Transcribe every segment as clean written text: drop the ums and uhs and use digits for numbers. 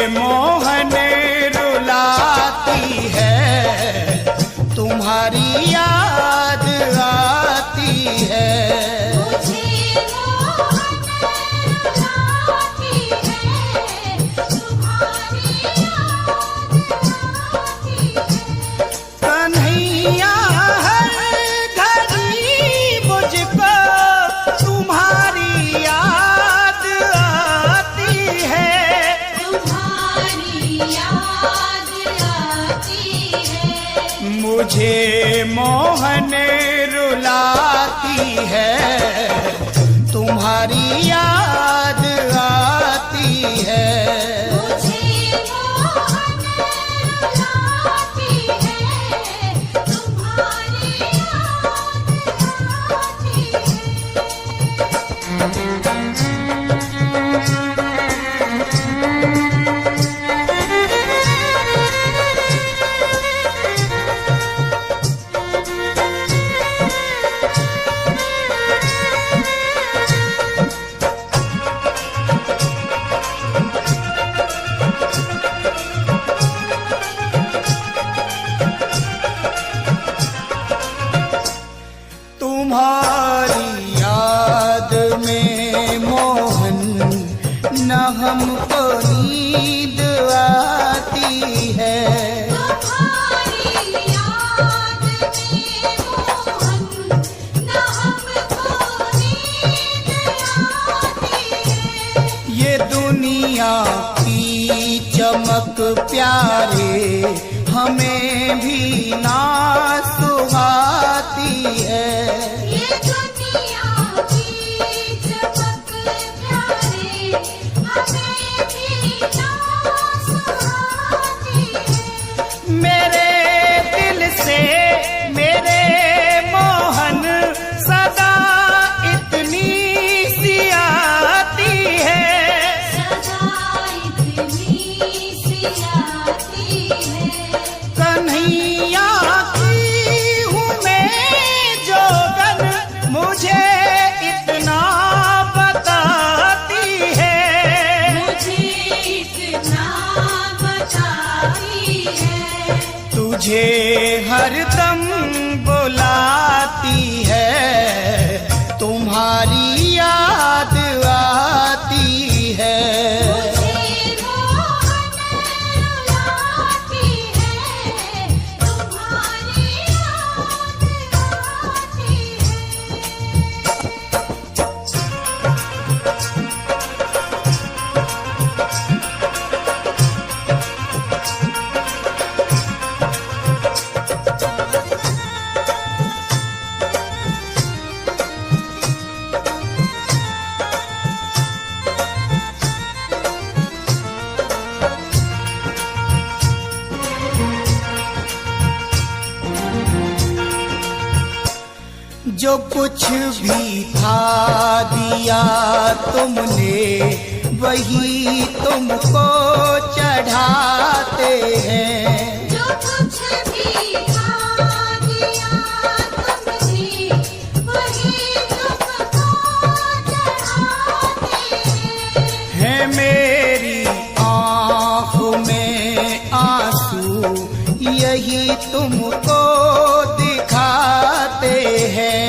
मोहन रुलाती है, तुम्हारी याद आती है। मुझे मोहन रुलाती है, तुम्हारी याद आती है। कन्हैया हर घड़ी मुझको तुम्हारी याद आती है, तुम्हारी याद आती है। मुझे मोहन रुलाती है, तुम्हारी याद आती है। मुझे मोहन रुलाती है, तुम्हारी याद आती है। तुम्हारी याद में मोहन न हमको नींद आती है, तुम्हारी याद में मोहन न हमको नींद आती है। ये दुनिया की चमक प्यारे हमें भी ना सुहाती है। ये दुनिया की चमक प्यारे हमें भी ना सुहाती है। मेरे दिल से मेरे मोहन सदा इतनी सी आती है, सदा इतनी सी आती है। कन्हैया की हूँ मैं जोगन, मुझे इतना बताती है, मुझे इतना बताती है। तुझे हरदम बुलाती है, तुम्हारी याद आती है। मुझे मोहन रुलाती है, तुम्हारी याद आती है। जो कुछ भी था दिया तुमने, वही तुमको चढ़ाते हैं। जो कुछ भी था दिया तुमने, वही तुमको चढ़ाते हैं। है मेरी आँख में आंसू, यही तुमको दिखाते हैं।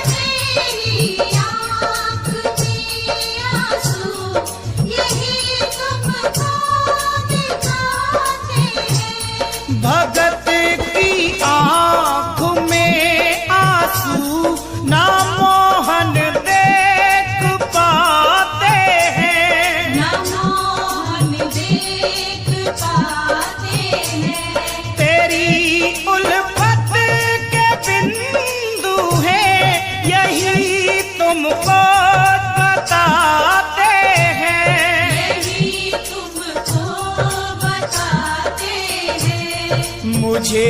मेरी आँख में आंसू, यही तुमको दिखाते हैं। भगत की आँख में आंसू ना मोहन देख पाते हैं, न मोहन देख पाते हैं। तेरी उल्फत के बिंदु हैं, यही तुमको बताते हैं। यही तुमको बताते हैं। मुझे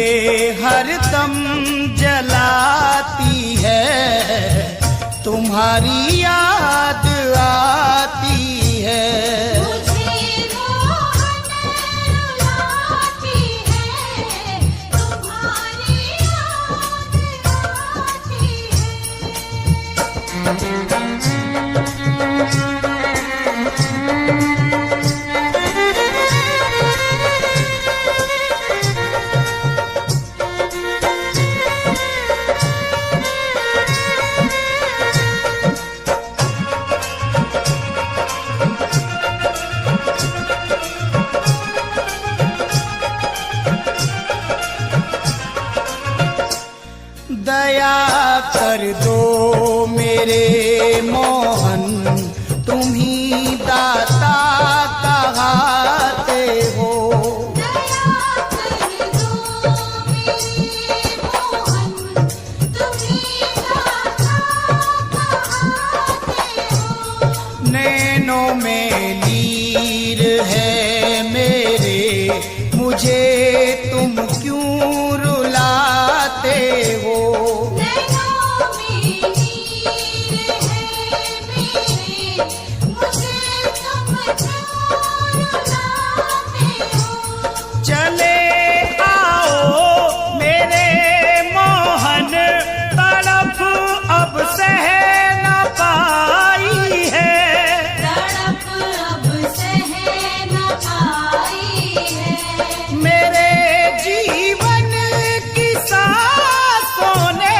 हरदम जलाती है, तुम्हारी याद आती है। मुझे मोहन रुलाती है, तुम्हारी याद आती है। कर दो मेरे मोहन, तुम ही दाता कहाते हो। दया कर दो मेरे मोहन, तुम्हीं दाता कहाते हो। नैनों में नीर है मेरे, मुझे तुम क्यों रुलाते हो। नैनों में नीर है मेरे, मुझे तुम क्यों रुलाते हो। चले आओ मेरे मोहन, तड़प अब सह न पाई है। तड़प अब सह न पाई है। मेरे जीवन की सांसों ने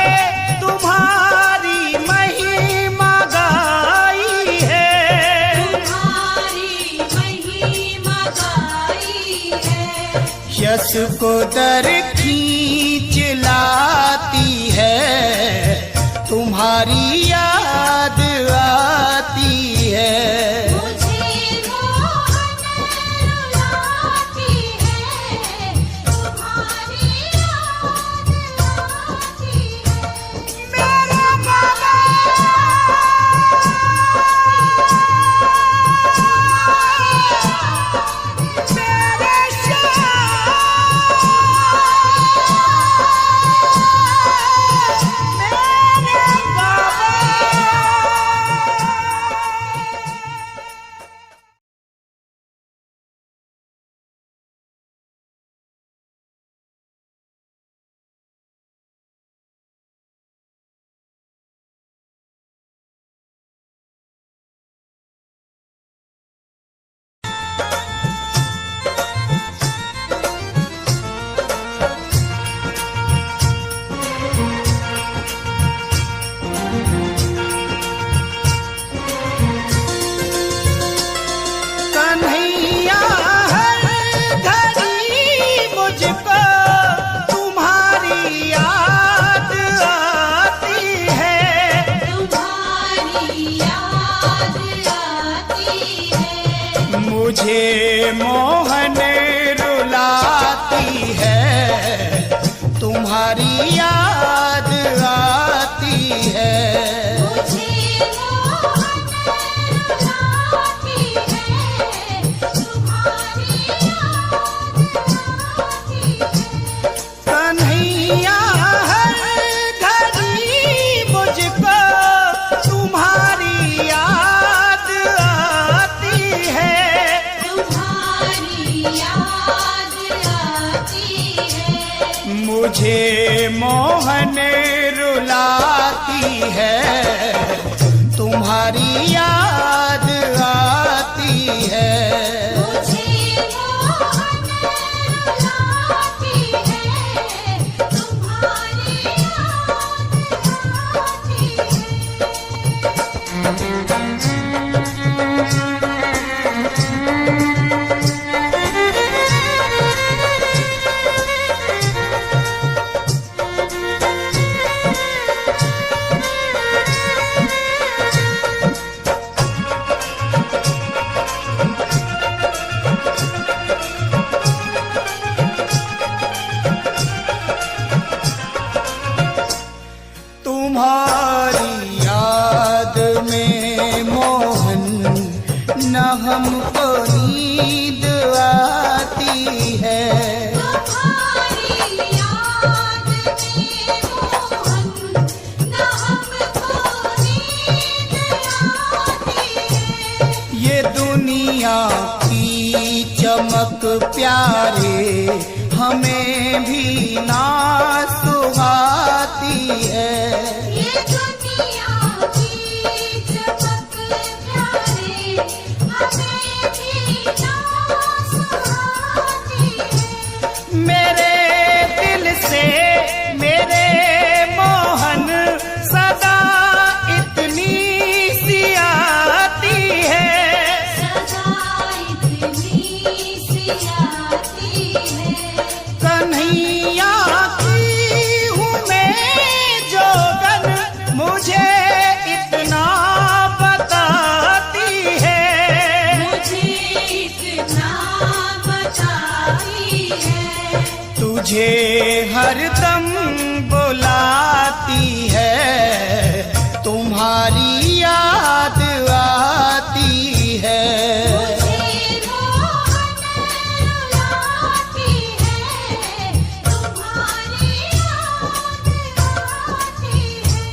तुम्हारी महिमा गाई है। तुम्हारी महिमा गाई है। यश को दर खींच लाती है, तुम्हारी याद आती है। मुझे मोहन रुलाती है, तुम्हारी याद आती है। मेरा बाबा मेरे मेरे बाबा। कन्हैया हर घड़ी मुझको तुम्हारी याद आती है। तुम्हारी याद आती है। मुझे मोहन रुलाती है, तुम्हारी याद आती है। मुझे मोहन रुलाती है, तुम्हारी याद आती है। कन्हैया हर घड़ी मुझको तुम्हारी याद आती है। तुम्हारी याद आती है। मुझे मोहन रुलाती है, तुम्हारी याद आती है। मुझे मोहन रुलाती है, तुम्हारी याद आती तुम्हारी याद में मोहन न हमको नींद आती है। तुम्हारी याद में मोहन, न हमको नींद आती है। ये दुनिया की चमक प्यारे हमें भी ना सुहाती है। ये दुनिया की चमक प्यारे हमें भी ना सुहाती है। मेरे दिल से मेरे मोहन सदा इतनी सी आती है। सदा इतनी सी आती है। कन्हैया की हूँ मैं जोगा, मुझे हरदम बुलाती है, तुम्हारी याद आती है। मुझे मोहन रुलाती है, तुम्हारी याद आती है।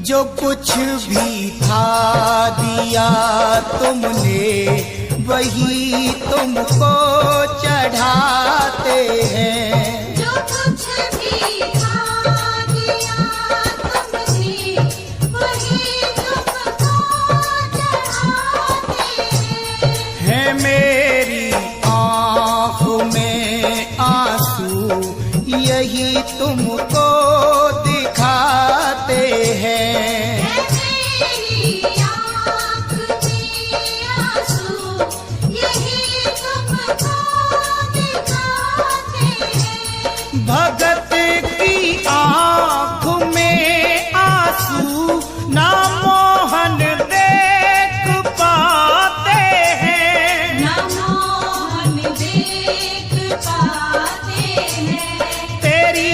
जो कुछ भी था दिया तुमने, वही तुमको चढ़ाते हैं। जो कुछ भी था दिया तुमने, वही तुमको चढ़ाते हैं। है मेरी आँखों में आंसू, यही तुमको दिखाते हैं। मेरी आँख में आंसू, यही तुमको दिखाते हैं। भगत की आँख में आंसू ना मोहन देख पाते हैं। ना मोहन देख पाते हैं। तेरी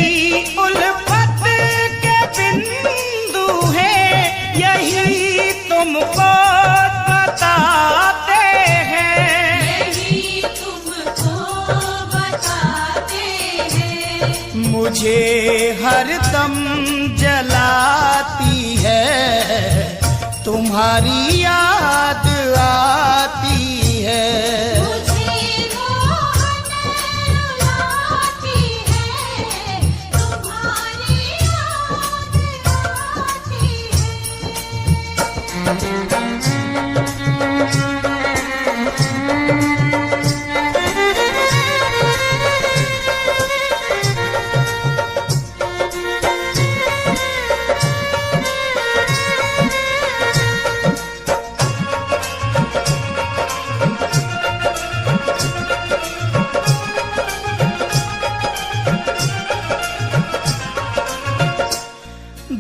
उल्फत के बिंदु हैं, यही तुमको बताते हैं। यही तुमको बताते हैं। मुझे हरदम जलाती है, तुम्हारी याद आती है। मुझे मोहन रुलाती है, तुम्हारी याद आती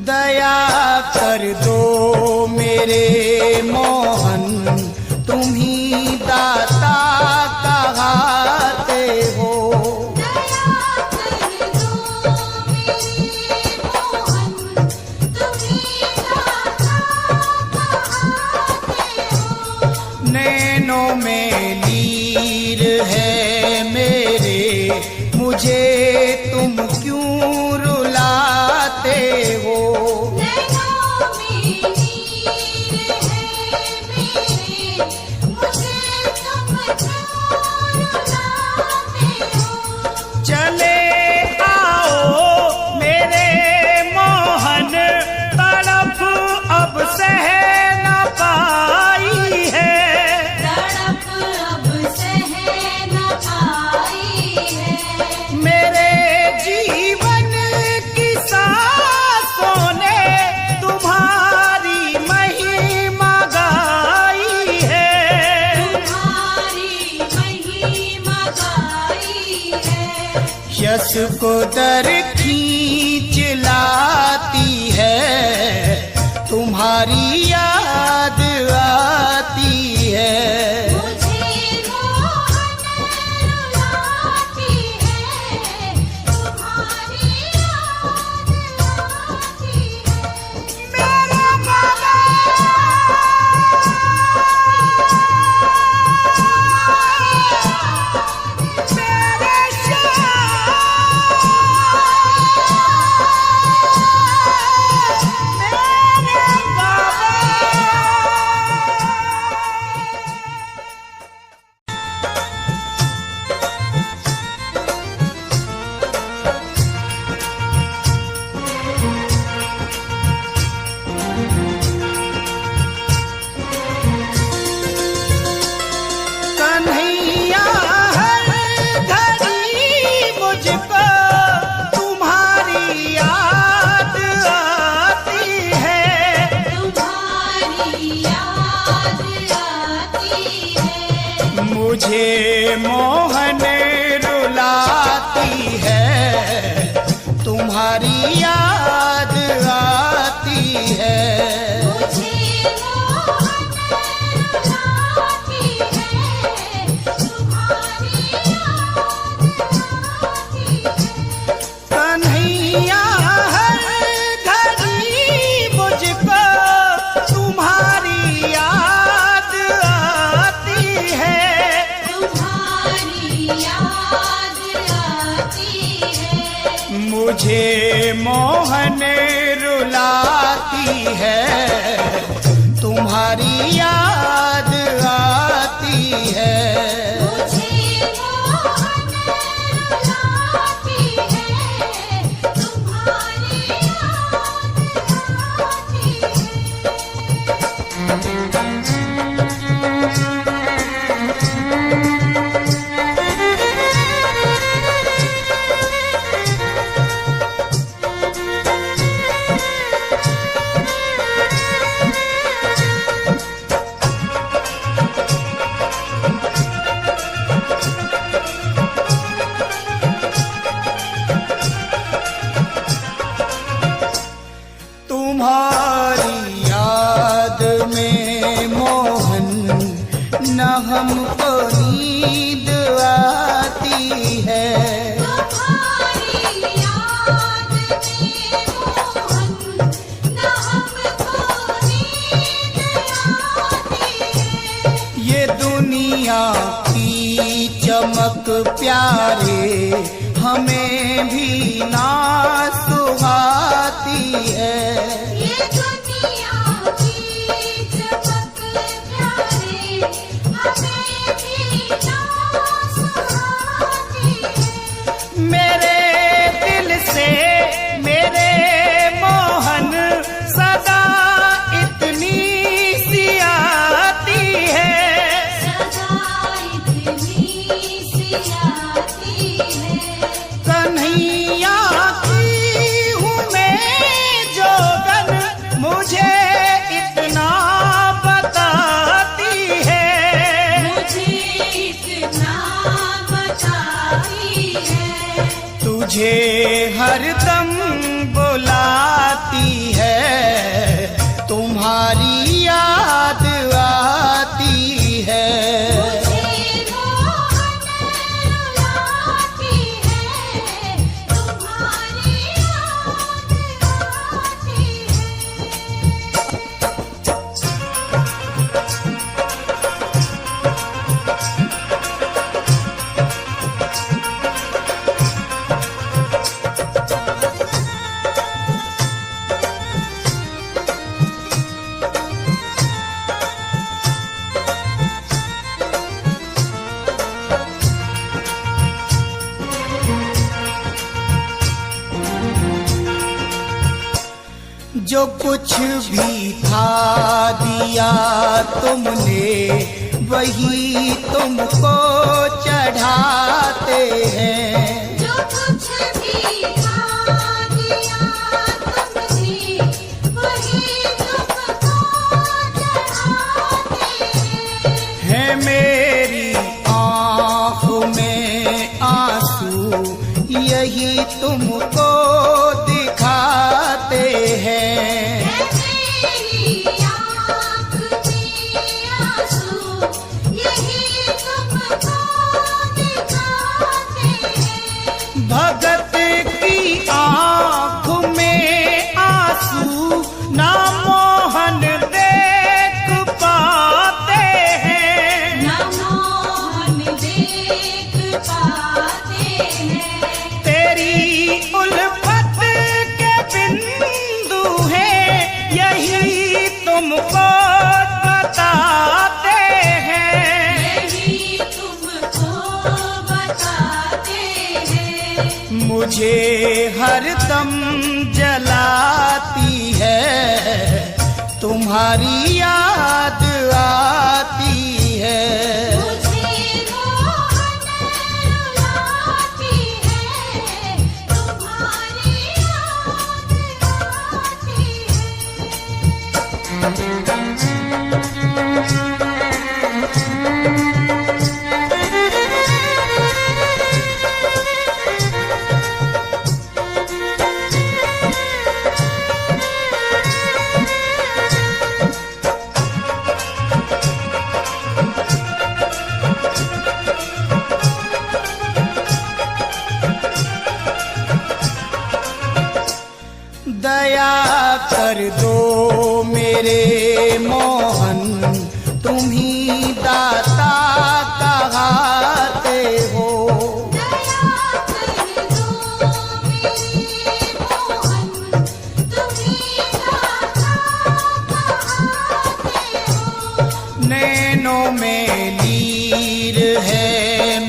दया कर दो मेरे मोहन, तुम ही दाता कहाते हो। दया कर दो मेरे मोहन, तुम्हीं दाता कहाते हो। नैनों में नीर है मेरे, मुझे तुम क्यों रुलाते हो। नैनों में नीर है मेरे, मुझे तुम क्यों रुलाते हो। चले आओ मेरे मोहन, तड़प अब सह न पाई है। तड़प अब सह न पाई है। मेरे जीवन की सांसों ने तुम्हारी महिमा गाई है। तुम्हारी महिमा गाई है। यश को दर खींच लाती है, तुम्हारी याद आती है। मुझे मोहन रुलाती है, तुम्हारी याद आती है। मेरे बाबा मेरे याद आती है। मुझे मोहन रुलाती है, तुम्हारी याद आती है। कन्हैया हर घड़ी मुझको तुम्हारी याद आती है। तुम्हारी याद आती है। मुझे मोहन रुलाती है, तुम्हारी याद आती है। मुझे मोहन रुलाती है, तुम्हारी याद आती तुम्हारी याद में मोहन न हमको नींद आती है। तुम्हारी याद में मोहन न हमको नींद आती है। ये दुनिया की चमक प्यारे हमें भी ना सुहाती है। ये दुनिया की चमक प्यारे हमें भी ना सुहाती है। मेरे दिल से मेरे मोहन सदा इतनी सी आती है। सदा इतनी सी आती है। कन्हैया की हूँ मैं जोगन, मुझे इतना बताती है। मुझे इतना बताती है। तुझे हरदम बुलाती है, तुम्हारी याद आती है। मुझे मोहन रुलाती है, तुम्हारी याद आती है। जो कुछ भी था दिया तुमने, वही तुमको चढ़ाते हैं। जो कुछ भी था दिया तुमने, वही तुमको चढ़ाते हैं। है मेरी आँख में आंसू, यही तुमको दिखाते हैं। मेरी आँख में आंसू, यही तुमको दिखाते हैं। भगत की आँख में आंसू ना मोहन देख पाते हैं। न मोहन देख पाते हैं। तेरी उल्फत के बिंदु हैं, यही तुमको बताते हैं। यही तुमको बताते हैं। मुझे हरदम जलाती है, तुम्हारी याद आती है। मुझे मोहन रुलाती है, तुम्हारी याद आती है। दया कर दो मेरे मोहन, तुम ही दाता कहाते हो। दया कर दो मेरे मोहन, तुम्हीं दाता कहाते हो। नैनों में लीर है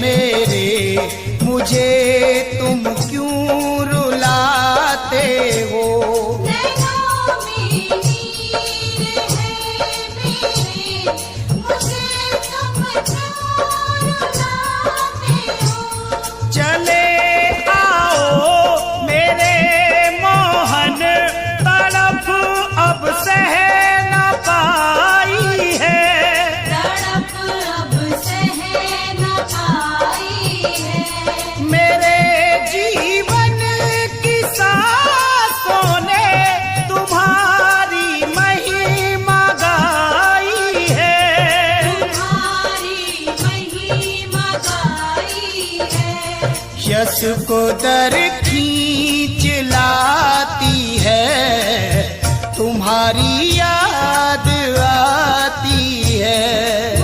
मेरे, मुझे तुम क्यों रुलाते हो। नैनों में नीर है मेरे, मुझे तुम क्यों रुलाते हो। चले आओ मेरे मोहन, तड़प अब सह न पाई है। तड़प अब सह न पाई है। मेरे जीवन की सांसों ने तुम्हारी महिमा गाई है। तुम्हारी महिमा गाई है। यश को दर खींच लाती है, तुम्हारी याद आती है।